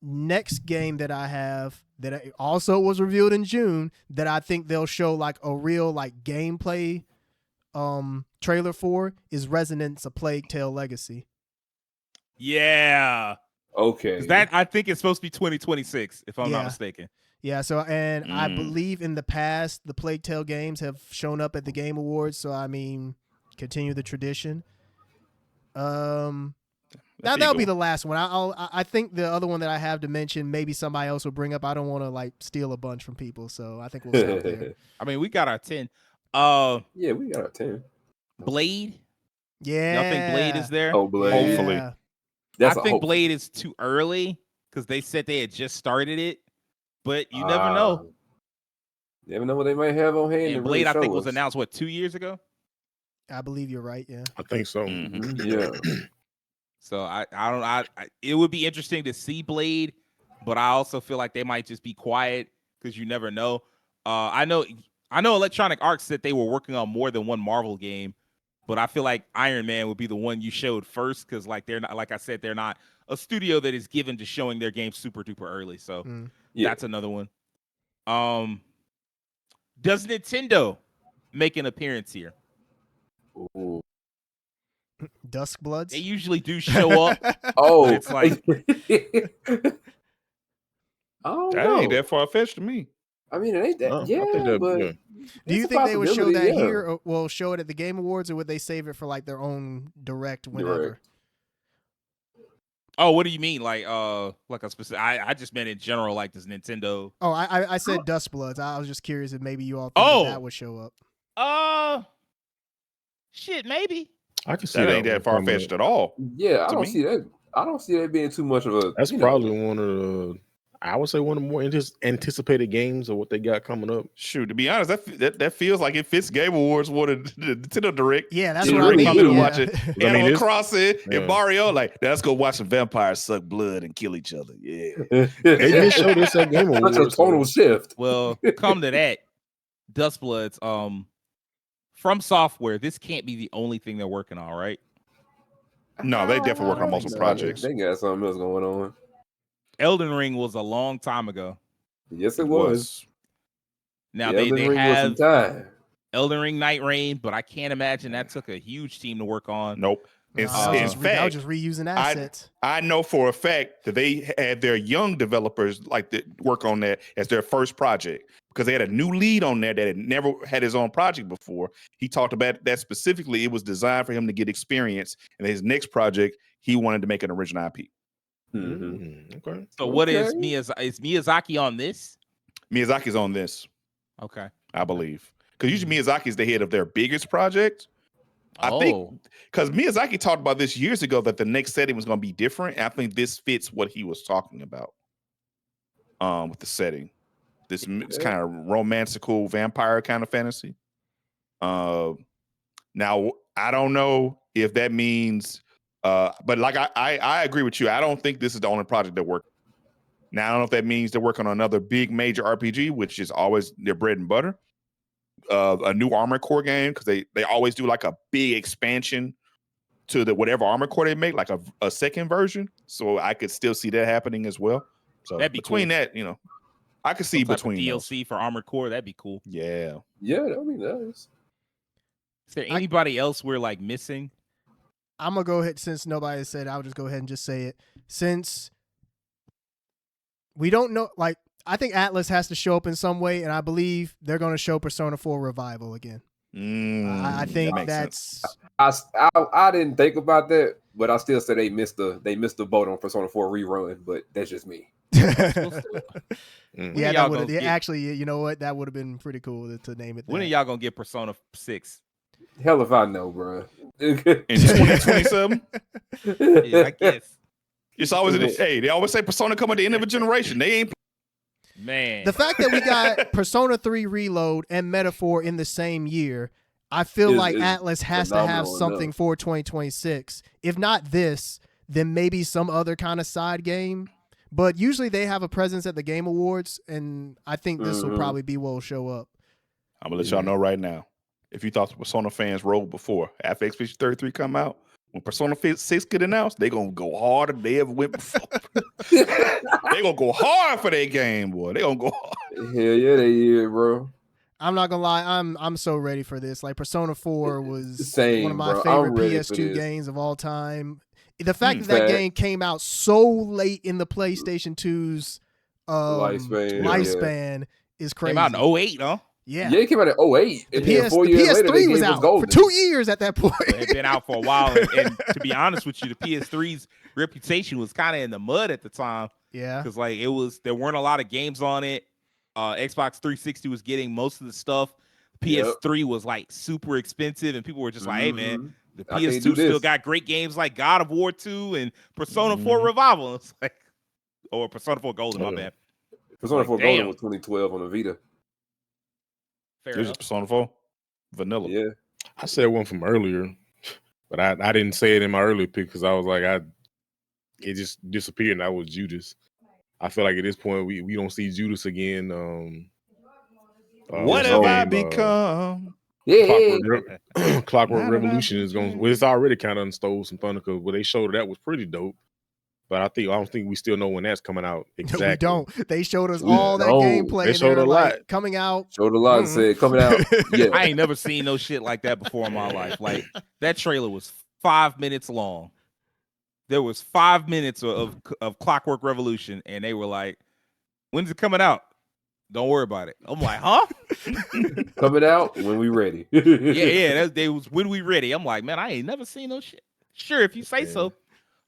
next game that I have that also was revealed in June that I think they'll show like a real like gameplay trailer for is Resonance: A Plague Tale Legacy. Yeah. Okay. That I think it's supposed to be 2026, if I'm not mistaken. Yeah, so I believe in the past the Plague Tale games have shown up at the Game Awards, so I mean continue the tradition. That'll be the last one. I think the other one that I have to mention, maybe somebody else will bring up. I don't want to like steal a bunch from people, so I think we'll stop there. I mean, we got our 10. Yeah, we got our 10. Blade. Yeah. Y'all think Blade is there? Oh, Blade. Hopefully. Yeah. I think Blade is too early because they said they had just started it, but you never know. You never know what they might have on hand. And Blade, I think, was announced 2 years ago. I believe you're right. Yeah, I think so. Yeah. So it would be interesting to see Blade, but I also feel like they might just be quiet because you never know. I know Electronic Arts said they were working on more than one Marvel game, but I feel like Iron Man would be the one you showed first because like they're not, like I said, they're not a studio that is given to showing their game super duper early. So that's another one. Does Nintendo make an appearance here? Ooh. Duskbloods. They usually do show up. Oh, it's like That ain't that far fetched to me. I mean, it ain't that. I think but do you think they would show that here, or will show it at the Game Awards, or would they save it for like their own direct whenever? Direct. Oh, what do you mean? Like a specific? I just meant in general. Like, does Nintendo? Oh, I said Duskbloods. I was just curious if maybe you all think that would show up. Shit, maybe. I can see That that ain't that far fetched at all. Yeah, I don't see that. I don't see that being too much of a. That's probably one of the. I would say one of the more anticipated games of what they got coming up. Shoot, to be honest, that feels like it fits Game Awards more than the Nintendo Direct. Yeah, that's It what really I do. mean. Watch it. Animal it's- Crossing Yeah. and Mario, like, let's go watch some vampires suck blood and kill each other. Yeah. They did show this at Game Awards. Such a tonal shift. Well, come to that, Duskbloods. From Software, this can't be the only thing they're working on, right? No, they definitely working on multiple projects. They got something else going on. Elden Ring was a long time ago. Yes, it was. Now Yeah, they Elden Ring was some have time. Elden Ring Night Rain, but I can't imagine that took a huge team to work on. Nope. No, In I was fact, just reusing assets. I know for a fact that they had their young developers like to work on that as their first project because they had a new lead on there that had never had his own project before. He talked about that specifically. It was designed for him to get experience, and his next project he wanted to make an original IP. Okay. So what is Miyazaki on this? Miyazaki's on this, Okay, I believe, because usually Miyazaki is the head of their biggest project. I think because Miyazaki talked about this years ago that the next setting was going to be different. I think this fits what he was talking about with the setting. This kind of romantical vampire kind of fantasy. Now, I don't know if that means, but like I agree with you. I don't think this is the only project that worked. Now, I don't know if that means they're working on another big major RPG, which is always their bread and butter. A new Armored Core game because they always do like a big expansion to the whatever Armored Core they make, like a second version. So I could still see that happening as well. So that'd be between cool. that, I could see between DLC those. for Armored Core. That'd be cool. Yeah, that'd be nice. Is there anybody else we're like missing? I'm gonna go ahead since nobody said. I'll just go ahead and just say it. Since we don't know, like. I think Atlas has to show up in some way, and I believe they're going to show Persona 4 Revival again. I think that's. I didn't think about that, but I still say they missed the boat on Persona 4 rerun. But that's just me. Yeah, that would have actually. You know what? That would have been pretty cool to name it. When are y'all gonna get Persona 6? Hell if I know, bro. In 2027. Yeah, I guess. It's always they always say Persona come at the end of a generation. They ain't. Man, the fact that we got Persona 3 Reload and Metaphor in the same year, I feel like Atlas has to have something for 2026. If not this, then maybe some other kind of side game. But usually they have a presence at the Game Awards, and I think this will probably be what will show up. I'm gonna let y'all know right now. If you thought the Persona fans rolled before, after Expedition 33 come out, when Persona 6 get announced, they gonna go harder than they ever went before. They gonna go hard for their game, boy. They gonna go hard. Hell yeah, they is, bro. I'm not gonna lie, I'm so ready for this. Like Persona 4 was one of my bro. favorite PS2 games of all time. The fact that game came out so late in the PlayStation 2's lifespan is crazy. Came out in 08, huh? Yeah, it came out in 08. And the 4 years PS3 later, was out for 2 years at that point. It had been out for a while, and to be honest with you, the PS3's reputation was kind of in the mud at the time. Yeah, because like there weren't a lot of games on it. Xbox 360 was getting most of the stuff. PS3 was like super expensive, and people were just like, "Hey man, the PS2 still got great games like God of War 2 and Persona 4 Revival." It's like, or Persona 4 Golden, my bad. Persona 4 Golden was 2012 on the Vita. There's Persona 4 Vanilla. Yeah, I said one from earlier, but I didn't say it in my earlier pick because I was like, it just disappeared, and that was Judas. I feel like at this point we don't see Judas again. What have I become? Clockwork Revolution is going. Well, it's already kind of stole some thunder because what they showed that was pretty dope. But I don't think we still know when that's coming out exactly. We don't. They showed us all that gameplay. They showed a lot coming out. Showed a lot and said coming out. Yeah, I ain't never seen no shit like that before in my life. Like that trailer was 5 minutes long. There was 5 minutes of Clockwork Revolution, and they were like, "When's it coming out? Don't worry about it." I'm like, "Huh? Coming out when we ready." yeah. They was when we ready. I'm like, man, I ain't never seen no shit. Sure, if you say so.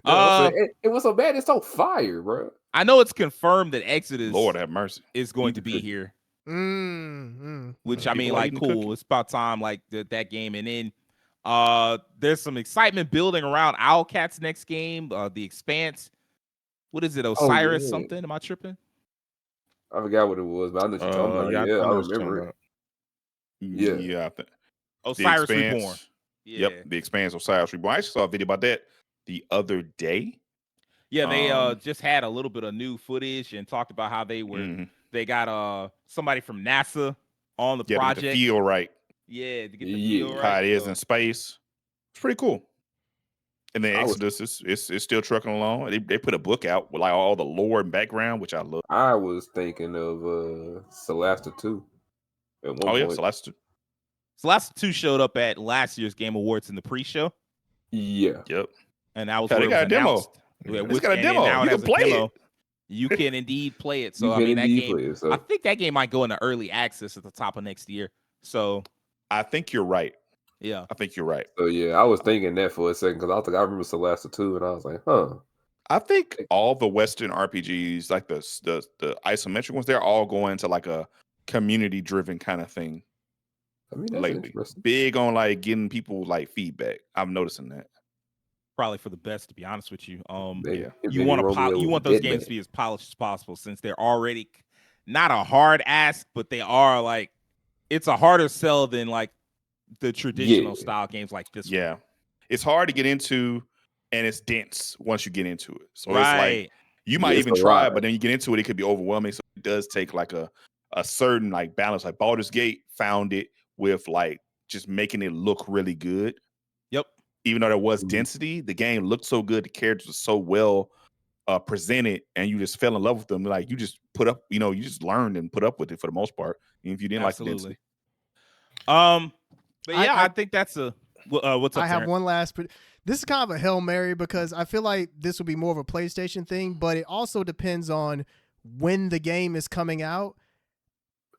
It was so bad. It's so fire, bro. I know it's confirmed that Exodus, Lord have mercy, is going to be here. Which I mean, like, cool. It's about time, like that game. And then there's some excitement building around Owlcat's next game, The Expanse. What is it, Osiris something? Am I tripping? I forgot what it was, but I know what you're talking about. Yeah, I remember it. Yeah, I think Osiris Reborn. Yeah. Yep, The Expanse, Osiris Reborn. I actually saw a video about that the other day. Yeah, they just had a little bit of new footage and talked about how they were they got somebody from NASA on the project. To get the feel right. Yeah, to get the feel right. How it is in space. It's pretty cool. And then Exodus is still trucking along. They put a book out with like all the lore and background, which I love. I was thinking of Celeste 2. Celeste 2. So last two showed up at last year's Game Awards in the pre-show. Yeah. Yep. And that was Yeah, where they it was got a demo. announced. It's got a demo. Now You it can has a play demo. it. You can indeed play it. So You I can mean, that indeed game. play it, so. I think that game might go into early access at the top of next year. So I think you're right. yeah, I think you're right. So yeah, I was thinking that for a second because I remember Celeste 2, and I was like, huh. I think all the Western RPGs, like the isometric ones, they're all going to like a community driven kind of thing. I mean, that's Lately, interesting. big on like getting people like feedback. I'm noticing that. probably for the best, to be honest with you. Maybe- yeah. if You maybe want Romeo to you was want those dead games man. to be as polished as possible, since they're already not a hard ask, but they are like it's a harder sell than like the traditional Yeah. style games like this. Yeah, it's hard to get into, and it's dense once you get into it. So one. it's like Right. you might it's even a try, ride. but then you get into it, it could be overwhelming. So it does take like a certain like balance. Like Baldur's Gate found it with like just making it look really good. Yep. Even though there was Mhm. density, the game looked so good. The characters were so well presented, and you just fell in love with them. Like you just put up, you just learned and put up with it for the most part. Even if you didn't like the Absolutely. density. But yeah, I- I think that's a what's up. I have Terrence? one last. This is kind of a Hail Mary because I feel like this will be more of a PlayStation thing, but it also depends on when the game is coming out.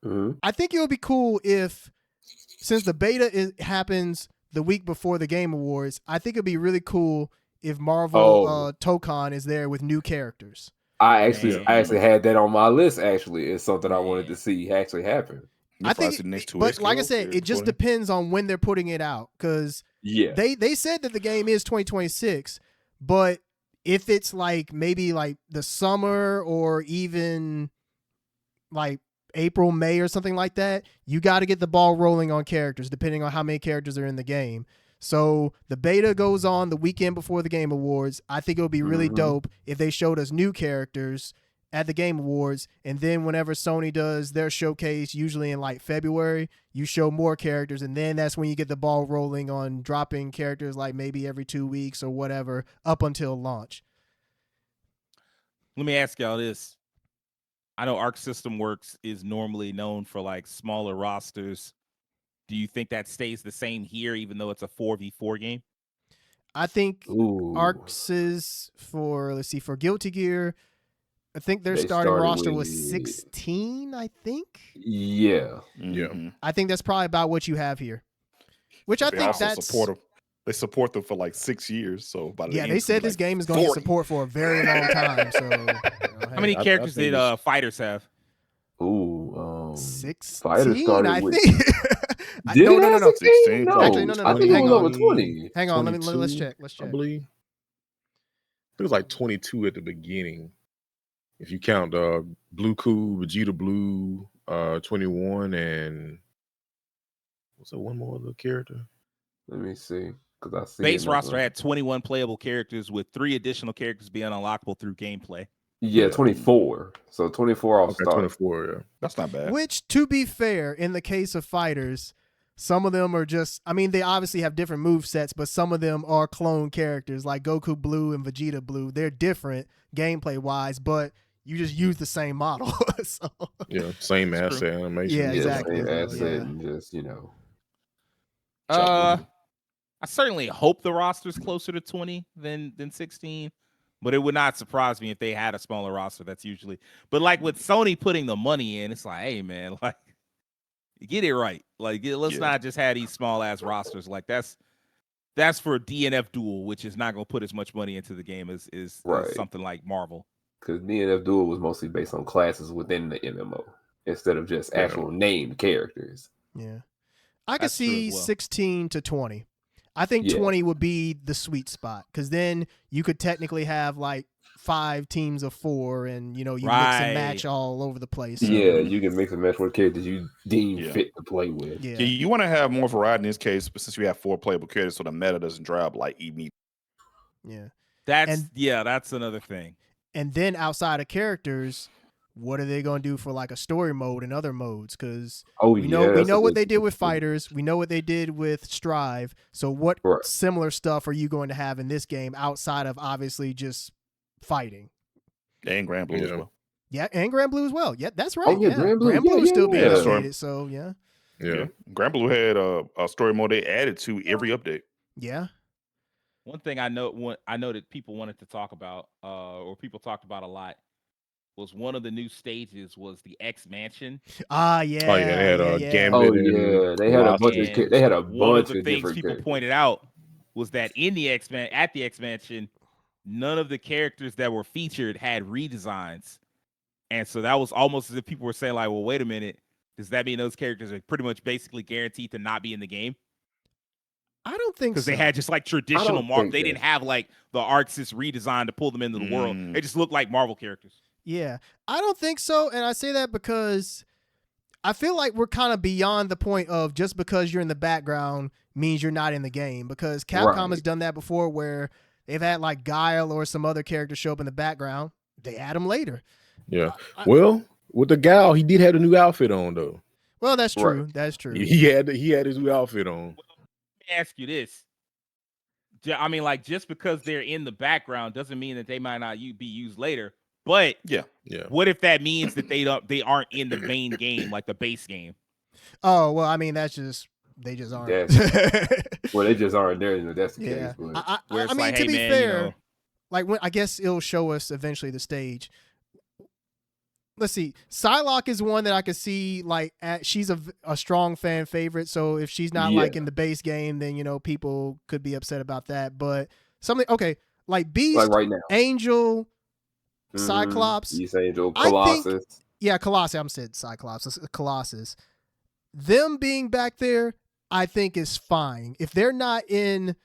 Mhm. I think it would be cool if, since the beta happens the week before the Game Awards, I think it'd be really cool if Marvel Tokon is there with new characters. I actually Man. had that on my list. Actually, it's something I wanted to see actually happen. You'll I probably think, see the next 2 but weeks like I ago, said, or it just 20. depends on when they're putting it out because Yeah, they said that the game is 2026, but if it's like maybe like the summer or even like April, May or something like that, you got to get the ball rolling on characters depending on how many characters are in the game. So the beta goes on the weekend before the Game Awards. I think it would be really Mhm. dope if they showed us new characters at the Game Awards, and then whenever Sony does their showcase, usually in like February, you show more characters, and then that's when you get the ball rolling on dropping characters like maybe every 2 weeks or whatever up until launch. Let me ask y'all this. I know Arc System Works is normally known for like smaller rosters. Do you think that stays the same here, even though it's a 4v4 game? I think Ooh. Arcs is for Guilty Gear. I think their They starting started roster was with- 16, I think. Yeah, Mhm. I think that's probably about what you have here. Which I They think also that's support them. They support them for like 6 years. So by the yeah. end, They it's gonna said be this like game is going to get 40. support for a very long time. So How many I characters think did fighters have? ooh, 16, Fighters started I with- think. Did no, it no, have no. 16? No, Actually, no. I think it Hang was on. over 20. Hang on, let's 22, check. Let's I check. believe. I think it was like 22 at the beginning. If you count Blue Cool, Vegeta Blue, 21, and what's that one more other character? Let me see, because I see Base it roster now. had 21 playable characters, with 3 additional characters being unlockable through gameplay. Yeah, 24. So 24 off Okay, start. 24, yeah. That's not bad. Which, to be fair, in the case of fighters, some of them are just, I mean, they obviously have different move sets, but some of them are clone characters like Goku Blue and Vegeta Blue. They're different gameplay wise, but you just use the same model. So, Yeah, same That's true. asset animation. Yeah, Yeah, exactly. same So, asset yeah. and just, I certainly hope the roster's closer to 20 than 16, but it would not surprise me if they had a smaller roster. That's usually, but like with Sony putting the money in, it's like, hey man, like get it right. Like let's Yeah. not just have these small ass rosters. Like that's for DNF Duel, which is not going to put as much money into the game as Right. something like Marvel. because DNF Duel was mostly based on classes within the MMO instead of just Yeah. actual named characters. yeah. I could That's true see as well. 16 to 20. I think Yeah. 20 would be the sweet spot because then you could technically have like 5 teams of 4 and, you mix and match Right. all over the place. So, Yeah, you can mix and match with characters you deem Yeah. fit to play with. Yeah. Yeah, you want to have more variety in this case, but since we have 4 playable characters, so the meta doesn't drop like immediately. Yeah. That's another thing. And then outside of characters, what are they going to do for like a story mode and other modes? Because Oh, we yeah. know that's a what good they did with question. fighters. We know what they did with Strive. So what Right. similar stuff are you going to have in this game outside of obviously just fighting? And Grand Blue as Yeah. well. Yeah, and Grand Blue as well. Yeah, that's right. Oh, yeah, Grand Blue. Grand Blue Yeah, is still yeah, being yeah. updated. So yeah. Yeah. Granblue had a story mode they added to every update. Yeah. One thing I know that people wanted to talk about, or people talked about a lot, was one of the new stages was the X Mansion. Ah, yeah. Oh yeah, they had a Gambit. Oh yeah, they had a bunch of And they had a one of bunch the of things different people characters. pointed out was that in the X Mansion, none of the characters that were featured had redesigns, and so that was almost as if people were saying like, "Well, wait a minute, does that mean those characters are pretty much basically guaranteed to not be in the game?" I don't think so. Because they had just like traditional Marvel. They that. didn't have like the Arxis redesign to pull them into the world. They just looked like Marvel characters. Yeah, I don't think so. And I say that because I feel like we're kind of beyond the point of just because you're in the background means you're not in the game. Because Capcom has done that before where they've had like Guile or some other character show up in the background. They add them later. Yeah. Well, with the Gal, he did have a new outfit on though. Well, that's true. Right. That's true. He had his new outfit on. Let me ask you this. I mean, like, just because they're in the background doesn't mean that they might not be used later. But yeah. What if that means that they aren't in the main game, like the base game? Oh well, I mean they just aren't. Well, they just aren't there. That's the case. I mean, like, to be fair, like when I guess it'll show us eventually the stage. Let's see. Psylocke is one that I could see like she's a strong fan favorite. So if she's not like in the base game, then people could be upset about that. But something like Beast, like right now, Angel, Cyclops, Beast, Angel, Colossus. Colossus. I'm saying Cyclops, Colossus. Them being back there, I think is fine. If they're not in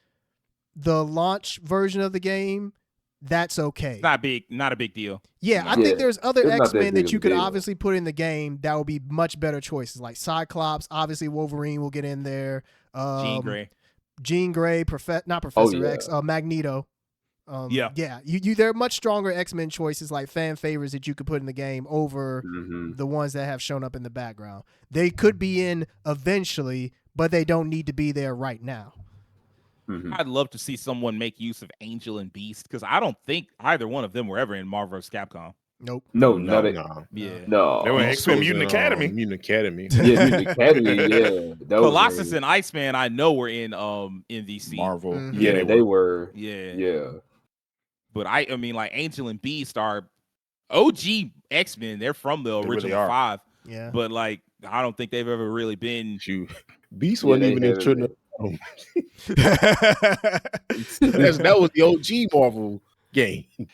the launch version of the game, that's okay. It's not a big deal. Yeah, I think there's other X-Men that you could obviously put in the game that would be much better choices. Like Cyclops, obviously Wolverine will get in there. Jean Grey, not Professor X, Magneto. There are much stronger X-Men choices, like fan favorites that you could put in the game over the ones that have shown up in the background. They could be in eventually, but they don't need to be there right now. I'd love to see someone make use of Angel and Beast because I don't think either one of them were ever in Marvel vs. Capcom. Nope. No. Yeah. No. They were X-Men Mutant Academy. Mutant Academy. Yeah, Mutant Academy. Yeah. Colossus and Iceman, I know were in MVC. Marvel. Mm-hmm. Yeah, they were. Yeah. But I mean, like Angel and Beast are OG X-Men. They're from the original 5. Yeah. But like, I don't think they've ever really been. Beast wasn't even in Trinidad. That was the OG Marvel game. I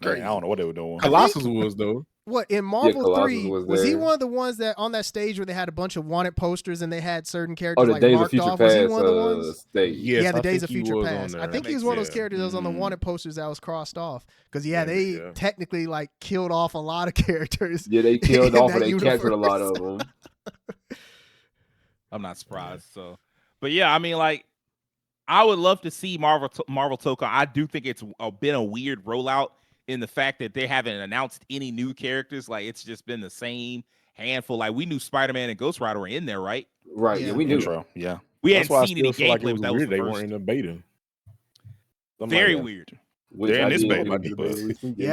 don't know what they were doing. Colossus was though. What in Marvel 3 was he one of the ones that on that stage where they had a bunch of wanted posters and they had certain characters like marked off? Was he one of the ones? Yes, the Days of Future Past. I think he was one of those characters that was on the wanted posters that was crossed off because they technically like killed off a lot of characters. Yeah, they killed off and they captured a lot of them. I'm not surprised. So, but yeah, I mean, like, I would love to see Marvel Tokon. I do think it's been a weird rollout in the fact that they haven't announced any new characters. Like, it's just been the same handful. Like, we knew Spider-Man and Ghost Rider were in there, right? Right. Yeah, we knew. Yeah. We hadn't seen any gameplay, but that was they weren't in the beta. Very weird. They're in this beta.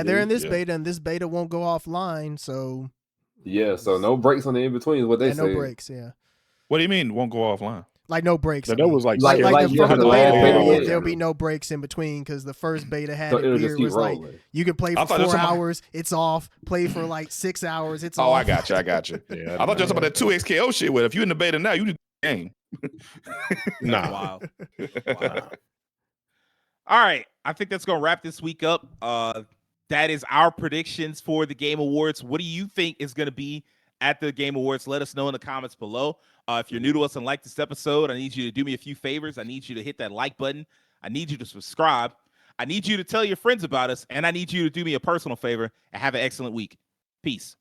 They're in this beta, and this beta won't go offline. So so no breaks on the in between is what they say. No breaks. Yeah. What do you mean won't go offline? Like no breaks. That was like from the beta period, there'll yeah. be no breaks in between because the first beta had So it it'll weird. just keep Was like rolling. you could play for 4 hours, it's off. Play for like 6 hours, it's off. Oh, I got you. Yeah, I thought you were talking about that 2XKO shit. Well, if you're in the beta now, you do the game. Nah. Wow. All right. I think that's going to wrap this week up. That is our predictions for the Game Awards. What do you think is going to be at the Game Awards? Let us know in the comments below. If you're new to us and like this episode, I need you to do me a few favors. I need you to hit that like button. I need you to subscribe. I need you to tell your friends about us. And I need you to do me a personal favor and have an excellent week. Peace.